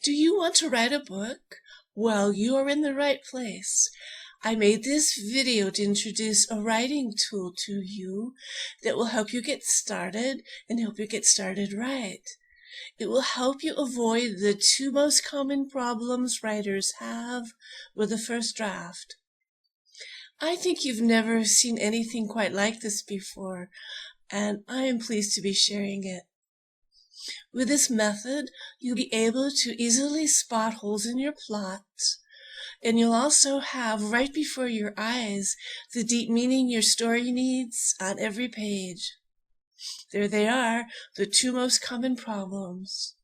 Do you want to write a book? Well, you are in the right place. I made this video to introduce a writing tool to you that will help you get started and help you get started right. It will help you avoid the two most common problems writers have with the first draft. I think you've never seen anything quite like this before, and I am pleased to be sharing it. With this method, you'll be able to easily spot holes in your plot, and you'll also have right before your eyes the deep meaning your story needs on every page. There they are, the two most common problems.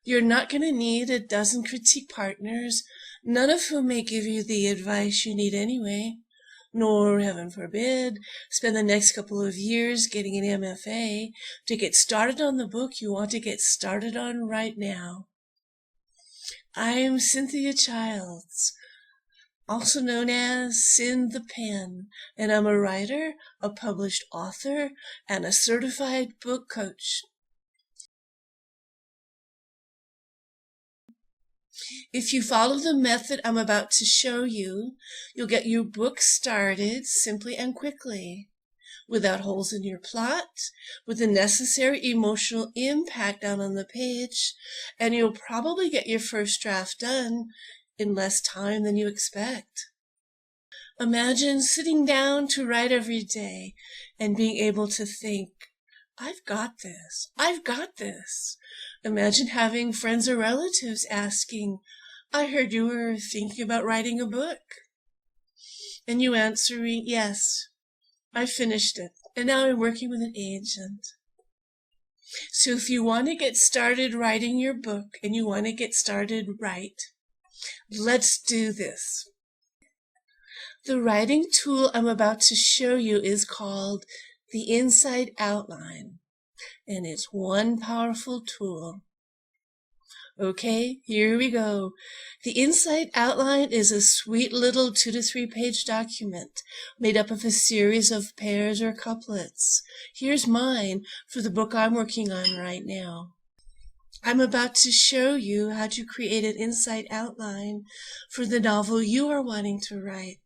You're not going to need a dozen critique partners, none of whom may give you the advice you need anyway, nor, heaven forbid, spend the next couple of years getting an MFA to get started on the book you want to get started on right now. I'm Cynthia Childs, also known as Cyn the Pen, and I'm a writer, a published author, and a certified book coach. If you follow the method I'm about to show you, you'll get your book started simply and quickly, without holes in your plot, with the necessary emotional impact down on the page, and you'll probably get your first draft done in less time than you expect. Imagine sitting down to write every day and being able to think, I've got this. I've got this. Imagine having friends or relatives asking, I heard you were thinking about writing a book. And you answering, yes, I finished it, and now I'm working with an agent. So if you want to get started writing your book and you want to get started right, let's do this. The writing tool I'm about to show you is called the Inside Outline, and it's one powerful tool. Okay, here we go. The Inside Outline is a sweet little 2 to 3 page document made up of a series of pairs or couplets. Here's mine for the book I'm working on right now. I'm about to show you how to create an inside outline for the novel you are wanting to write,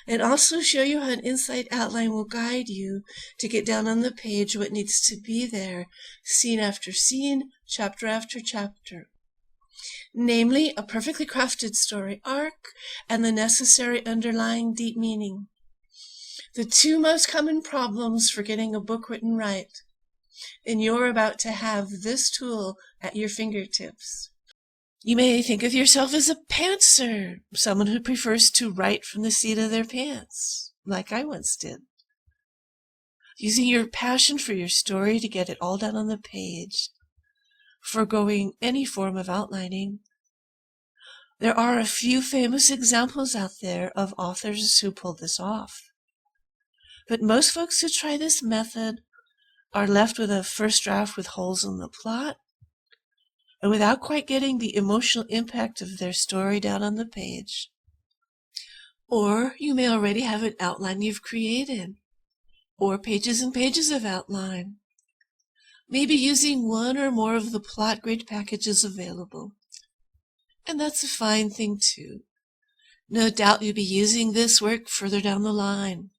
and also show you how an inside outline will guide you to get down on the page what needs to be there, scene after scene, chapter after chapter. Namely, a perfectly crafted story arc and the necessary underlying deep meaning. The two most common problems for getting a book written right. And you're about to have this tool at your fingertips. You may think of yourself as a pantser, someone who prefers to write from the seat of their pants, like I once did. Using your passion for your story to get it all down on the page, foregoing any form of outlining. There are a few famous examples out there of authors who pull this off. But most folks who try this method are left with a first draft with holes in the plot, and without quite getting the emotional impact of their story down on the page. Or you may already have an outline you've created, or pages and pages of outline, maybe using one or more of the plot grid packages available. And that's a fine thing too. No doubt you'll be using this work further down the line.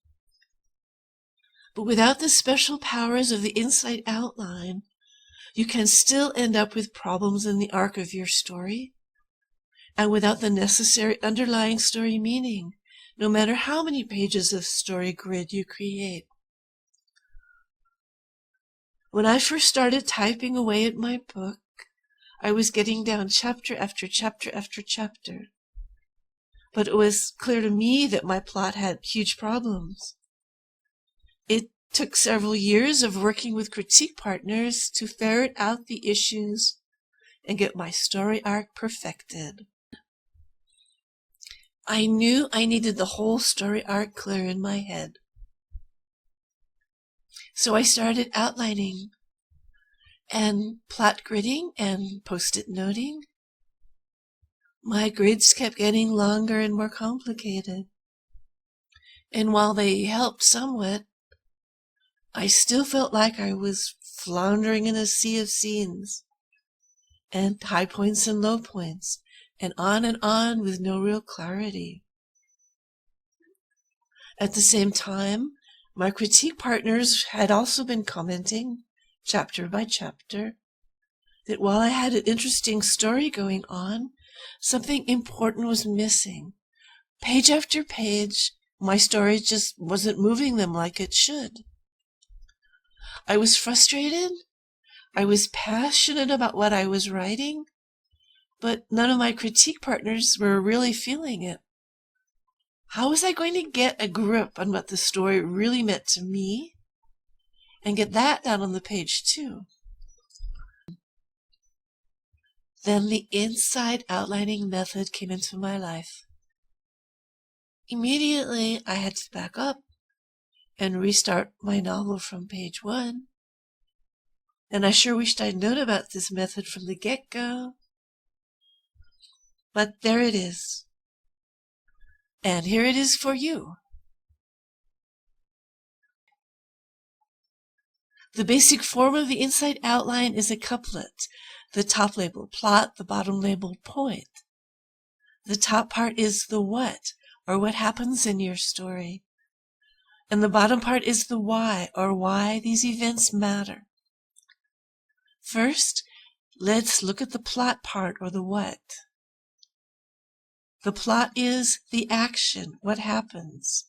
But without the special powers of the inside outline, you can still end up with problems in the arc of your story, and without the necessary underlying story meaning, no matter how many pages of story grid you create. When I first started typing away at my book, I was getting down chapter after chapter after chapter. But it was clear to me that my plot had huge problems. It took several years of working with critique partners to ferret out the issues and get my story arc perfected. I knew I needed the whole story arc clear in my head. So I started outlining and plot gridding and post-it noting. My grids kept getting longer and more complicated. And while they helped somewhat, I still felt like I was floundering in a sea of scenes. and high points and low points, and on with no real clarity. At the same time, my critique partners had also been commenting, chapter by chapter, that while I had an interesting story going on, something important was missing. Page after page, my story just wasn't moving them like it should. I was frustrated. I was passionate about what I was writing, but none of my critique partners were really feeling it. How was I going to get a grip on what the story really meant to me and get that down on the page too? Then the inside outlining method came into my life. Immediately, I had to back up and restart my novel from page 1. And I sure wished I'd known about this method from the get-go. But there it is. And here it is for you. The basic form of the inside outline is a couplet. The top labeled plot, the bottom labeled point. The top part is the what, or what happens in your story. And the bottom part is the why, or why these events matter. First, let's look at the plot part, or the what. The plot is the action, what happens,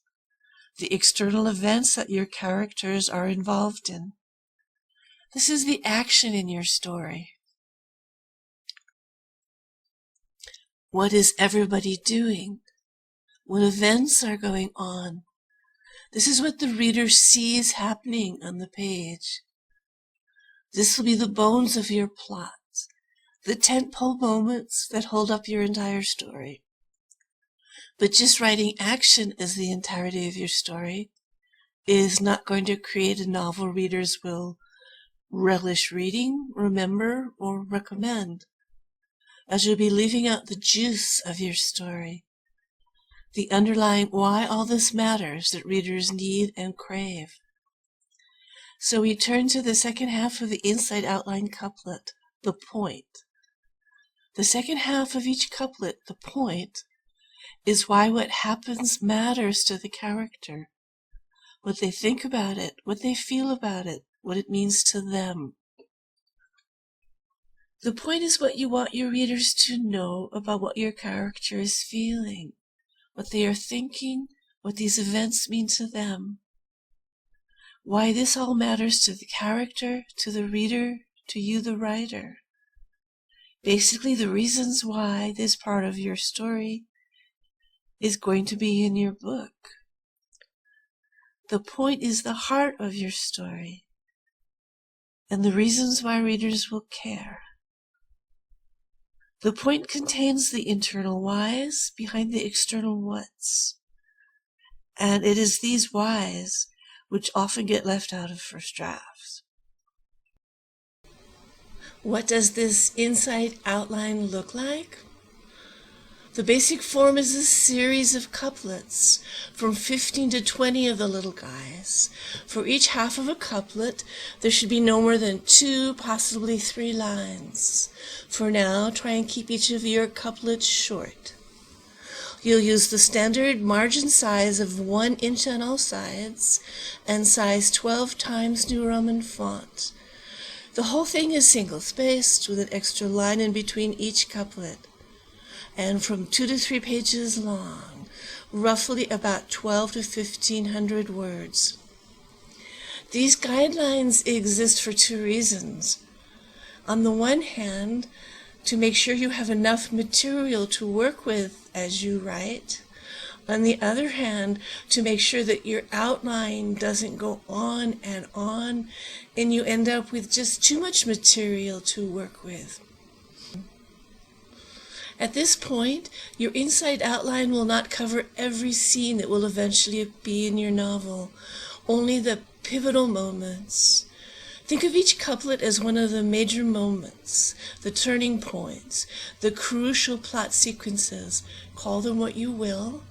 the external events that your characters are involved in. This is the action in your story. What is everybody doing? What events are going on? This is what the reader sees happening on the page. This will be the bones of your plot, the tentpole moments that hold up your entire story. But just writing action as the entirety of your story is not going to create a novel readers will relish reading, remember, or recommend, as you'll be leaving out the juice of your story, the underlying why all this matters that readers need and crave. So we turn to the second half of the inside outline couplet, the point. The second half of each couplet, the point, is why what happens matters to the character, what they think about it, what they feel about it, what it means to them. The point is what you want your readers to know about what your character is feeling, what they are thinking, what these events mean to them. Why this all matters to the character, to the reader, to you the writer. Basically the reasons why this part of your story is going to be in your book. The point is the heart of your story and the reasons why readers will care. The point contains the internal whys behind the external whats, and it is these whys which often get left out of first drafts. What does this inside outline look like? The basic form is a series of couplets, from 15 to 20 of the little guys. For each half of a couplet, there should be no more than 2, possibly 3 lines. For now, try and keep each of your couplets short. You'll use the standard margin size of 1 inch on all sides and size 12 times New Roman font. The whole thing is single-spaced with an extra line in between each couplet, and from 2 to 3 pages long, roughly about 12 to 1500 words. These guidelines exist for 2 reasons. On the one hand, to make sure you have enough material to work with as you write. On the other hand, to make sure that your outline doesn't go on and you end up with just too much material to work with. At this point, your inside outline will not cover every scene that will eventually be in your novel, only the pivotal moments. Think of each couplet as one of the major moments, the turning points, the crucial plot sequences, call them what you will,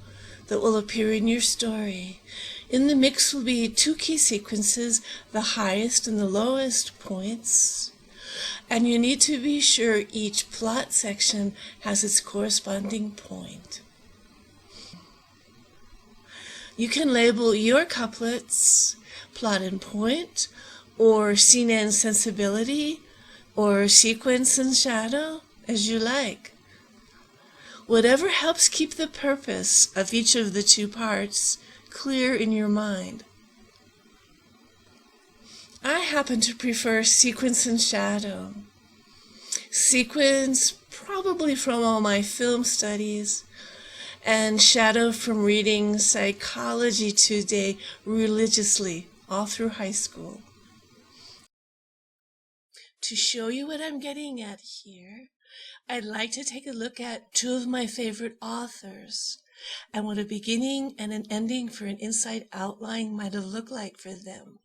that will appear in your story. In the mix will be 2 key sequences, the highest and the lowest points, And you need to be sure each plot section has its corresponding point. You can label your couplets plot and point, or scene and sensibility, or sequence and shadow, as you like. Whatever helps keep the purpose of each of the two parts clear in your mind. I happen to prefer sequence and shadow. Sequence, probably from all my film studies, and shadow from reading Psychology Today religiously all through high school. To show you what I'm getting at here, I'd like to take a look at two of my favorite authors and what a beginning and an ending for an inside outline might have looked like for them.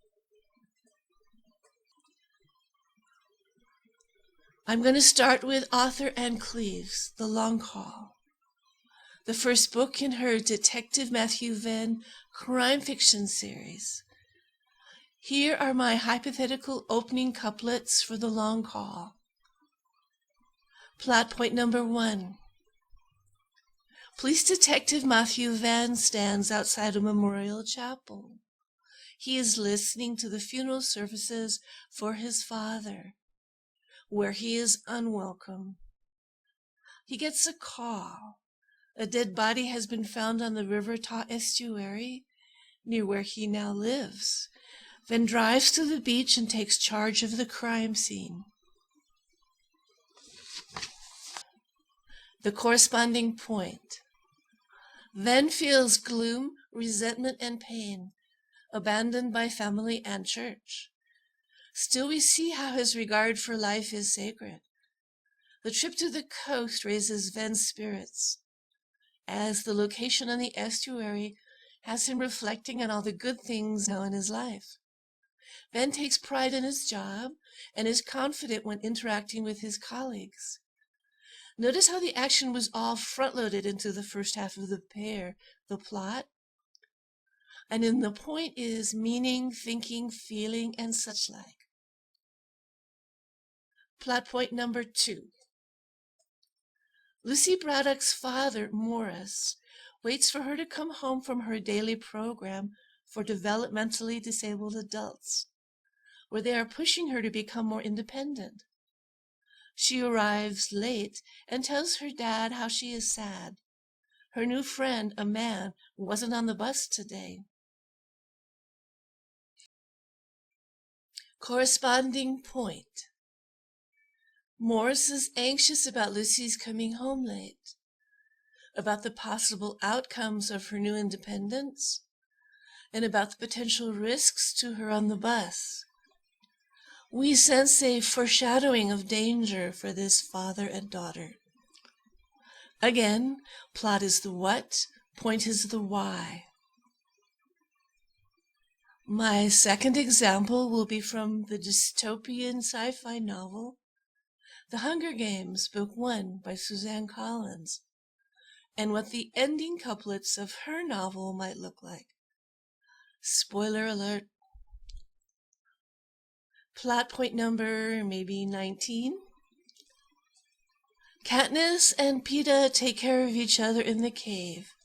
I'm going to start with author Anne Cleeves, The Long Haul, the first book in her Detective Matthew Venn crime fiction series. Here are my hypothetical opening couplets for The Long Haul. Plot point number 1. Police Detective Matthew Venn stands outside a memorial chapel. He is listening to the funeral services for his father, where he is unwelcome. He gets a call. A dead body has been found on the River Taw estuary, near where he now lives. Venn drives to the beach and takes charge of the crime scene. The corresponding point. Venn feels gloom, resentment, and pain, abandoned by family and church. Still, we see how his regard for life is sacred. The trip to the coast raises Venn's spirits, as the location on the estuary has him reflecting on all the good things now in his life. Venn takes pride in his job and is confident when interacting with his colleagues. Notice how the action was all front-loaded into the first half of the pair, the plot. And in the point is meaning, thinking, feeling, and such like. Plot point number 2. Lucy Braddock's father, Morris, waits for her to come home from her daily program for developmentally disabled adults, where they are pushing her to become more independent. She arrives late and tells her dad how she is sad. Her new friend, a man, wasn't on the bus today. Corresponding point. Morris is anxious about Lucy's coming home late, about the possible outcomes of her new independence, and about the potential risks to her on the bus. We sense a foreshadowing of danger for this father and daughter. Again, plot is the what, point is the why. My second example will be from the dystopian sci-fi novel The Hunger Games, Book 1 by Suzanne Collins, and what the ending couplets of her novel might look like. Spoiler alert. Plot point number maybe 19. Katniss and Peeta take care of each other in the cave,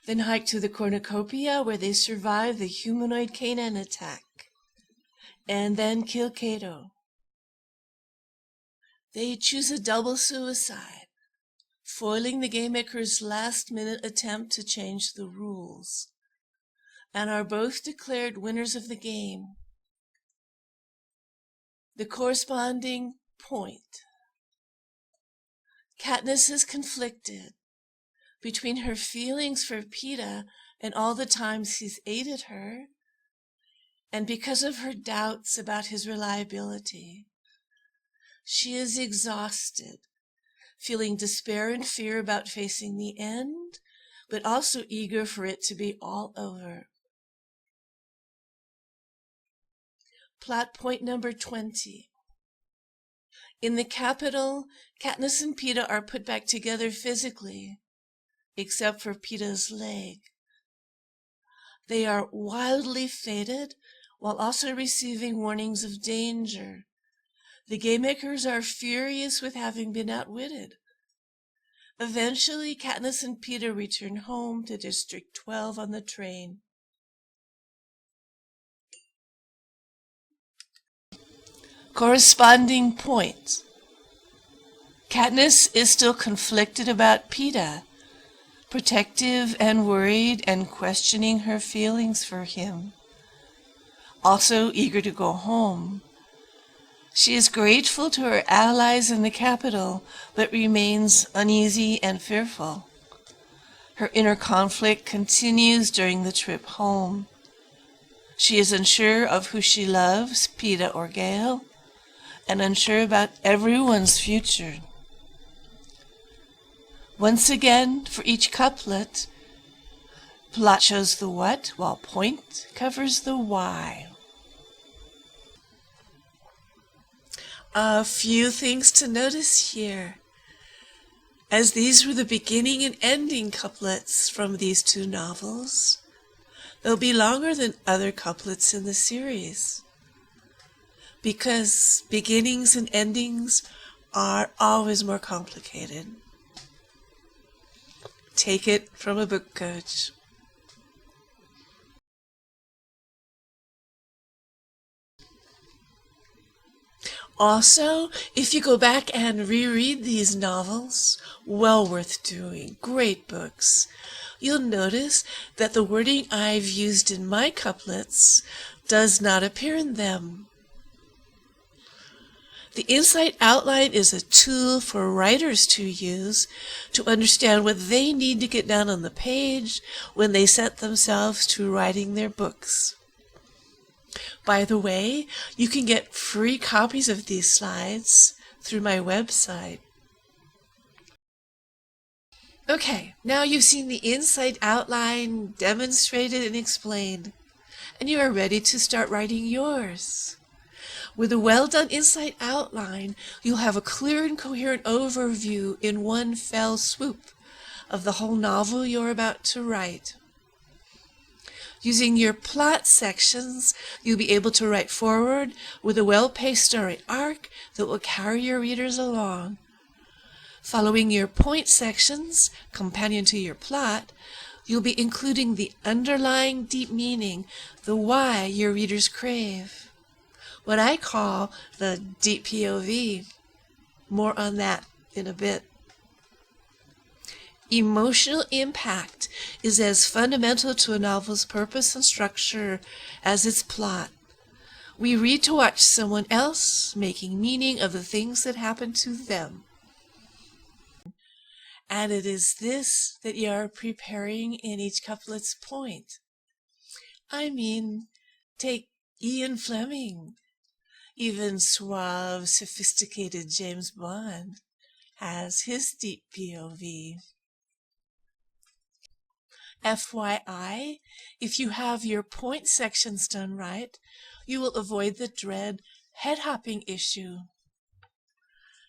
then hike to the cornucopia where they survive the humanoid Kanan attack, and then kill Cato. They choose a double suicide, foiling the game maker's last-minute attempt to change the rules, and are both declared winners of the game. The corresponding point. Katniss is conflicted between her feelings for Peeta and all the times he's aided her, and because of her doubts about his reliability. She is exhausted, feeling despair and fear about facing the end, but also eager for it to be all over. Plot point number 20. In the capital, Katniss and Peeta are put back together physically, except for Peeta's leg. They are wildly faded while also receiving warnings of danger, The game makers are furious with having been outwitted. Eventually, Katniss and Peeta return home to District 12 on the train. Corresponding point. Katniss is still conflicted about Peeta, protective and worried and questioning her feelings for him. Also eager to go home. She is grateful to her allies in the capital, but remains uneasy and fearful. Her inner conflict continues during the trip home. She is unsure of who she loves, Peeta or Gale, and unsure about everyone's future. Once again, for each couplet, plot shows the what, while point covers the why. A few things to notice here, as these were the beginning and ending couplets from these two novels. They'll be longer than other couplets in the series, because beginnings and endings are always more complicated. Take it from a book coach. Also, if you go back and reread these novels, well worth doing, great books, you'll notice that the wording I've used in my couplets does not appear in them. The insight outline is a tool for writers to use to understand what they need to get down on the page when they set themselves to writing their books. By the way, you can get free copies of these slides through my website. Okay, now you've seen the insight outline demonstrated and explained, and you are ready to start writing yours. With a well-done insight outline, you'll have a clear and coherent overview in one fell swoop of the whole novel you're about to write. Using your plot sections, you'll be able to write forward with a well-paced story arc that will carry your readers along. Following your point sections, companion to your plot, you'll be including the underlying deep meaning, the why your readers crave. What I call the deep POV. More on that in a bit. Emotional impact is as fundamental to a novel's purpose and structure as its plot. We read to watch someone else making meaning of the things that happen to them. And it is this that you are preparing in each couplet's point. I mean, take Ian Fleming. Even suave, sophisticated James Bond has his deep POV. FYI, if you have your point sections done right, you will avoid the dread head-hopping issue.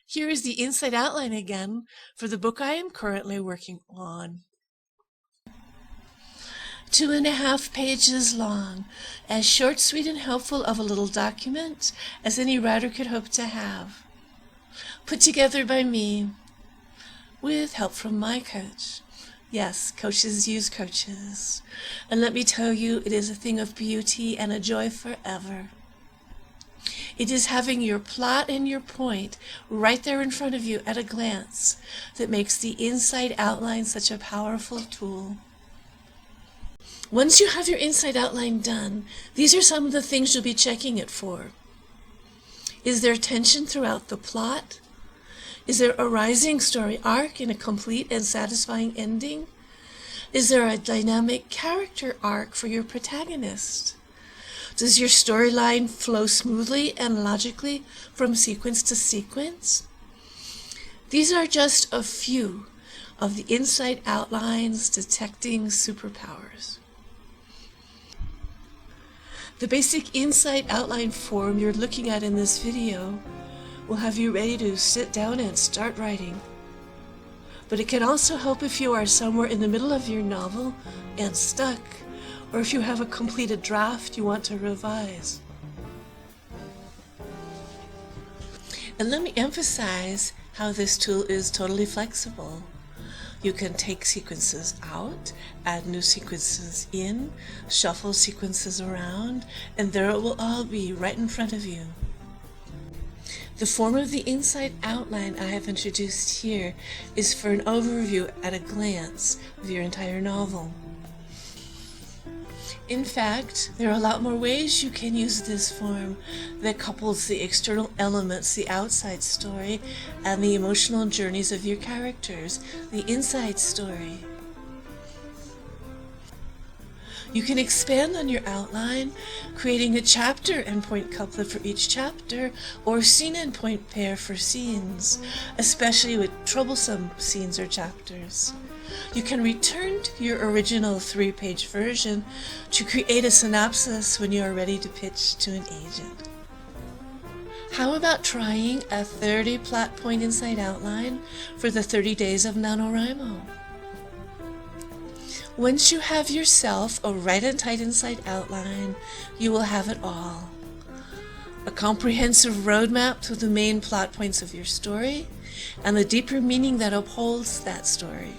Here is the insight outline again for the book I am currently working on. 2.5 pages long, as short, sweet, and helpful of a little document as any writer could hope to have. Put together by me, with help from my coach. Yes, coaches use coaches. And let me tell you, it is a thing of beauty and a joy forever. It is having your plot and your point right there in front of you at a glance that makes the insight outline such a powerful tool. Once you have your insight outline done, these are some of the things you'll be checking it for. Is there tension throughout the plot? Is there a rising story arc and a complete and satisfying ending? Is there a dynamic character arc for your protagonist? Does your storyline flow smoothly and logically from sequence to sequence? These are just a few of the insight outlines detecting superpowers. The basic insight outline form you're looking at in this video will have you ready to sit down and start writing. But it can also help if you are somewhere in the middle of your novel and stuck, or if you have a completed draft you want to revise. And let me emphasize how this tool is totally flexible. You can take sequences out, add new sequences in, shuffle sequences around, and there it will all be right in front of you. The form of the inside outline I have introduced here is for an overview at a glance of your entire novel. In fact, there are a lot more ways you can use this form that couples the external elements, the outside story, and the emotional journeys of your characters, the inside story. You can expand on your outline, creating a chapter and point couplet for each chapter, or scene and point pair for scenes, especially with troublesome scenes or chapters. You can return to your original 3-page version to create a synopsis when you are ready to pitch to an agent. How about trying a 30 plot point inside outline for the 30 days of NaNoWriMo? Once you have yourself a right and tight inside outline, you will have it all. A comprehensive roadmap to the main plot points of your story and the deeper meaning that upholds that story.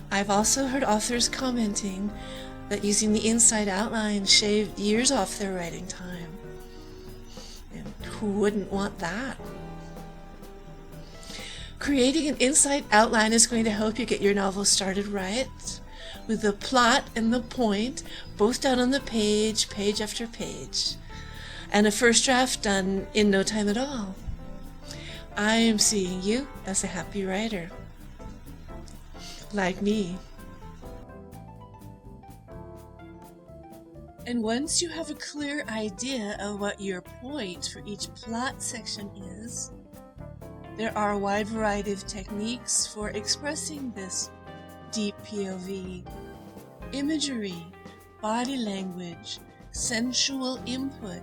I've also heard authors commenting that using the inside outline shaved years off their writing time. And who wouldn't want that? Creating an inside outline is going to help you get your novel started right, with the plot and the point both down on the page, page after page, and a first draft done in no time at all. I am seeing you as a happy writer. Like me. And once you have a clear idea of what your point for each plot section is, there are a wide variety of techniques for expressing this deep POV. Imagery, body language, sensual input,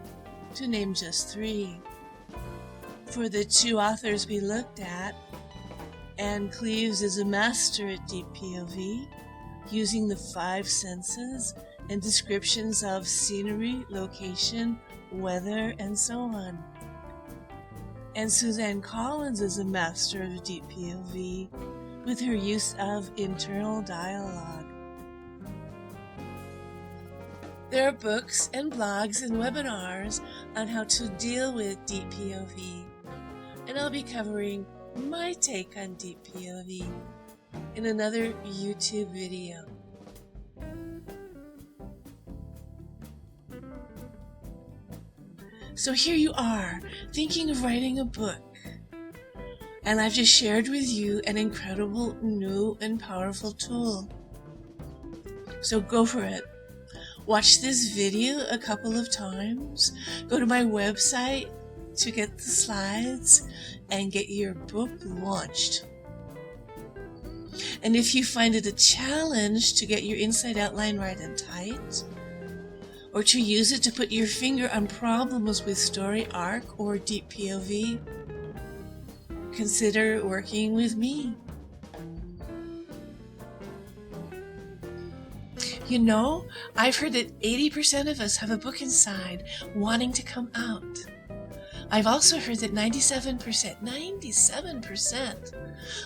to name just 3. For the 2 authors we looked at, Cleeves is a master at deep POV, using the 5 senses and descriptions of scenery, location, weather, and so on. And Suzanne Collins is a master of deep POV, with her use of internal dialogue. There are books and blogs and webinars on how to deal with deep POV, and I'll be covering my take on deep POV in another YouTube video. So here you are, thinking of writing a book, and I've just shared with you an incredible, new, and powerful tool. So go for it. Watch this video a couple of times, go to my website to get the slides, and get your book launched. And if you find it a challenge to get your inside outline right and tight, or to use it to put your finger on problems with story arc or deep POV, consider working with me. You know, I've heard that 80% of us have a book inside wanting to come out. I've also heard that 97%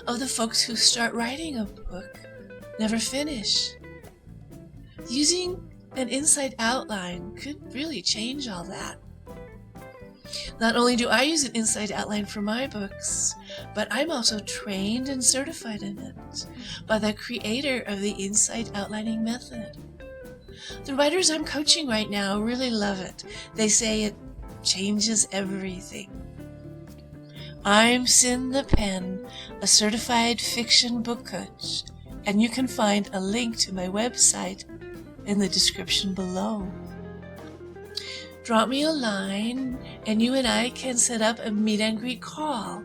of the folks who start writing a book never finish. Using an inside outline could really change all that. Not only do I use an inside outline for my books, but I'm also trained and certified in it by the creator of the inside outlining method. The writers I'm coaching right now really love it. They say it changes everything. I'm Sin the Pen, a certified fiction book coach, and you can find a link to my website in the description below. Drop me a line and you and I can set up a meet and greet call.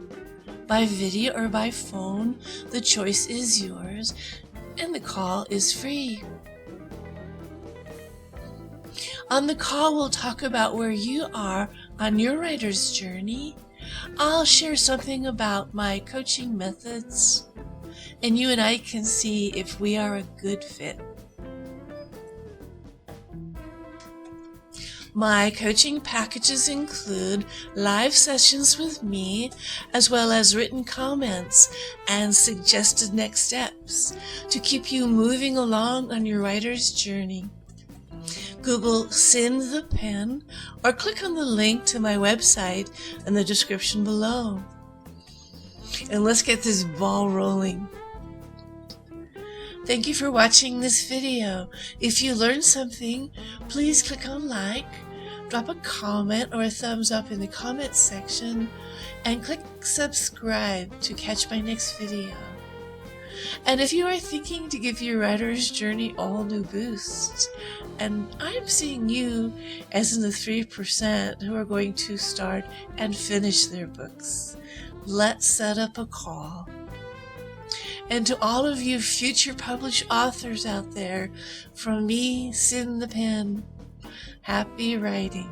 By video or by phone, the choice is yours, and the call is free. On the call, we'll talk about where you are on your writer's journey. I'll share something about my coaching methods, and you and I can see if we are a good fit. My coaching packages include live sessions with me, as well as written comments and suggested next steps to keep you moving along on your writer's journey. Google Send the Pen or click on the link to my website in the description below. And let's get this ball rolling. Thank you for watching this video. If you learned something, please click on like, drop a comment or a thumbs up in the comments section, and click subscribe to catch my next video. And if you are thinking to give your writer's journey all new boosts, and I'm seeing you as in the 3% who are going to start and finish their books, let's set up a call. And to all of you future published authors out there, from me, Send the Pen, happy writing.